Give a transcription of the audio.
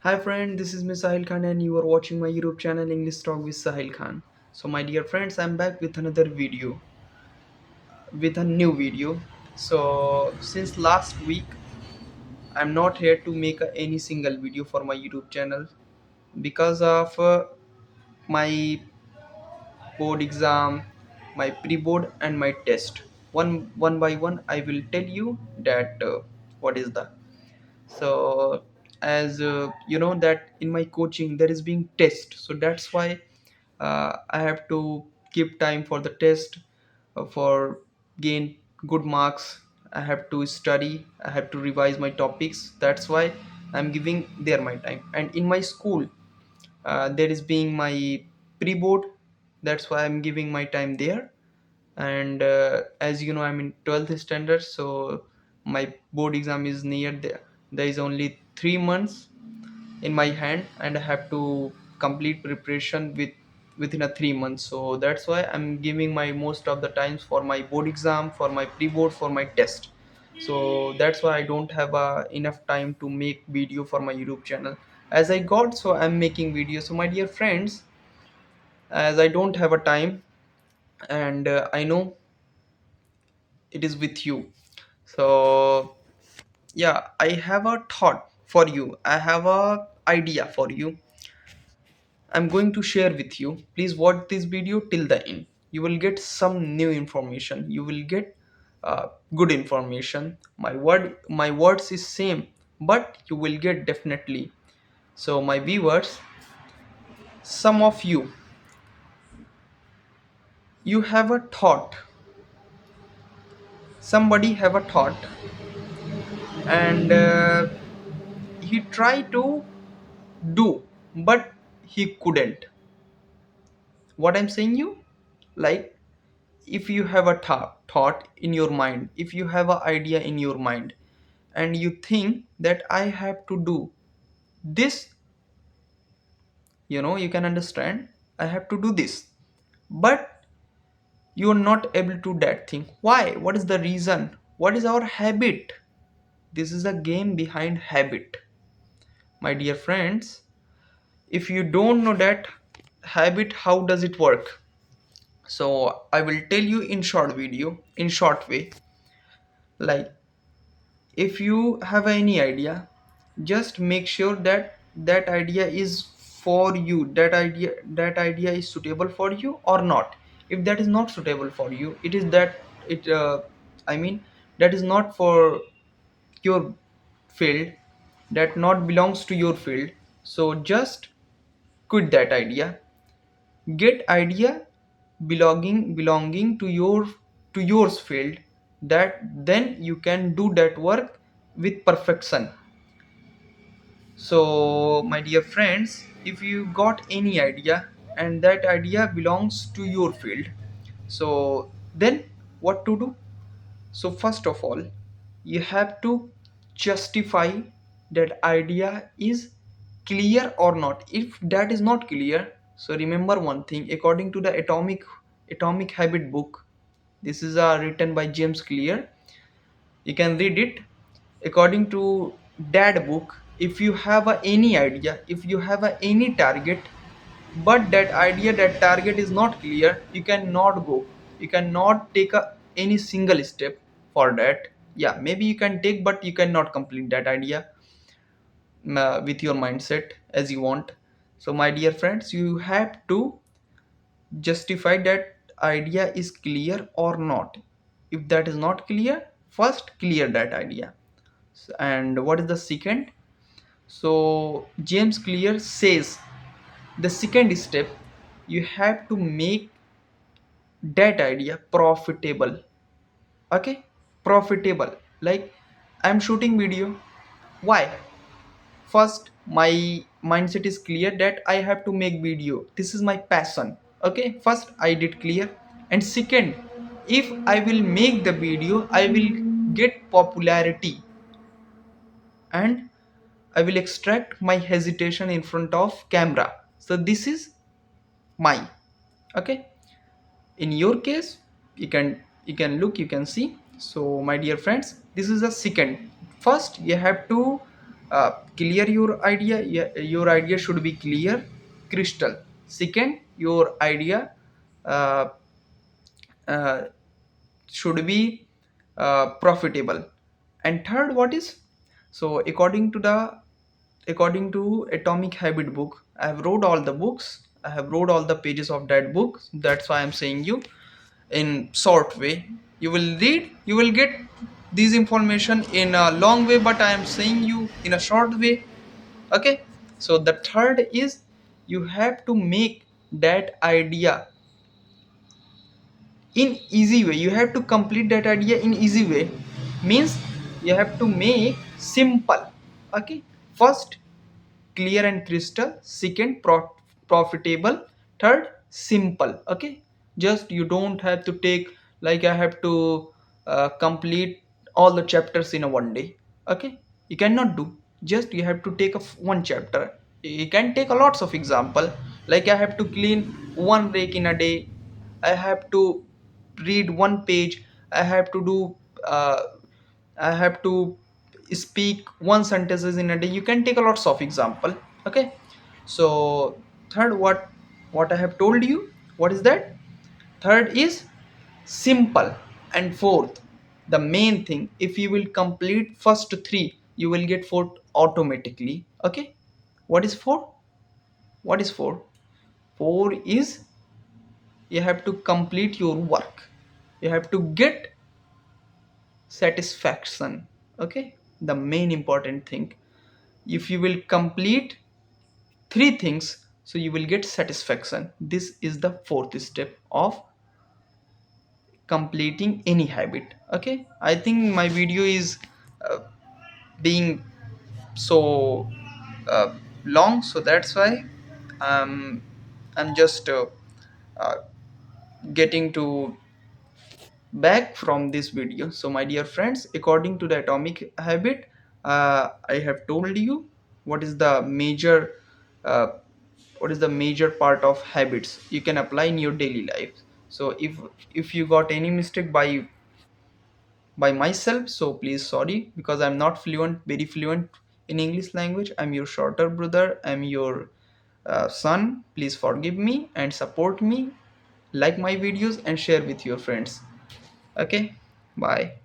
Hi friend, this is Miss Shahil Khan and you are watching my YouTube channel English Talk with Shahil Khan. So my dear friends, I'm back with another video, with a new video. So since last week, I'm not here to make any single video for my YouTube channel because of my board exam, my pre-board and my test. One by one, I will tell you that what is the so as you know that in my coaching there is being test, so that's why I have to keep time for the test, for gain good marks. I have to study, I have to revise my topics. That's why I'm giving there my time. And in my school there is being my pre-board, that's why I'm giving my time there. And as you know, I'm in 12th standard, so my board exam is near. There is only 3 months in my hand and I have to complete preparation within a 3 months. So that's why I'm giving my most of the times for my board exam, for my pre-board, for my test. So that's why I don't have enough time to make video for my YouTube channel. As I got, so I'm making video. So my dear friends, as I don't have a time, and I know it is with you. So yeah, I have a thought for you, I have a idea for you. I'm going to share with you. Please watch this video till the end. You will get some new information. You will get good information. My words is same, but you will get definitely. So my viewers, some of you, you have a thought. Somebody have a thought, and he tried to do, but he couldn't. What I'm saying you, like, if you have a thought in your mind, if you have an idea in your mind, and you think that I have to do this, you can understand, I have to do this, but you are not able to do that thing. Why? What is the reason? What is our habit? This is a game behind habit, my dear friends. If you don't know that habit, how does it work? So I will tell you in short video, in short way. Like, if you have any idea, just make sure that that idea is for you, that idea is suitable for you or not. If that is not suitable for you, it is that it I mean that is not for your field, that not belongs to your field. So just quit that idea. Get idea belonging to yours field, that then you can do that work with perfection. So my dear friends, if you got any idea and that idea belongs to your field, so then what to do? So first of all, you have to justify that idea is clear or not. If that is not clear, so remember one thing. According to the atomic habit book, this is written by James Clear. You can read it. According to that book, if you have any idea, if you have any target, but that idea, that target is not clear, you cannot go, you cannot take any single step for that. Yeah, maybe you can take, but you cannot complete that idea with your mindset as you want. So my dear friends, you have to justify that idea is clear or not. If that is not clear, first clear that idea. And what is the second? So James Clear says the second step, you have to make that idea profitable. Okay, profitable. Like, I'm shooting video. Why? First, my mindset is clear that I have to make video, this is my passion. Okay, first I did clear. And second, if I will make the video, I will get popularity, and I will extract my hesitation in front of camera. So this is my, okay. In your case, you can look, you can see. So my dear friends, this is the second. First, you have to Clear your idea. Your idea should be clear, crystal. Second, your idea uh, uh, should be profitable. And third, what is, so according to Atomic Habit book, I have wrote all the books, I have wrote all the pages of that book. That's why I'm saying you in short way. You will read, you will get this information in a long way, but I am saying you in a short way. Okay, so the third is, you have to make that idea in easy way. You have to complete that idea in easy way, means you have to make simple. Okay, first, clear and crystal. Second, profitable. Third, simple. Okay, just you don't have to take, like I have to complete all the chapters in a one day. Okay, you cannot do, just you have to take one chapter. You can take a lots of example, like I have to clean one rake in a day, I have to read one page, I have to do uh, I have to speak one sentences in a day. You can take a lots of example. Okay, so third, what I have told you, what is that? Third is simple. And fourth, the main thing, if you will complete first three, you will get fourth automatically. Okay, what is four? What is four? Four is, you have to complete your work, you have to get satisfaction. Okay, the main important thing, if you will complete three things, so you will get satisfaction. This is the fourth step of completing any habit. Okay, I think my video is uh, being so uh, long, so that's why um, I'm just uh, getting to back from this video. So my dear friends, according to the Atomic Habit, I have told you what is the major uh, part of habits you can apply in your daily life. So if you got any mistake by myself, so please sorry, because I'm not very fluent in English language. I'm your shorter brother, I'm your son. Please forgive me and support me, like my videos and share with your friends. Okay, bye.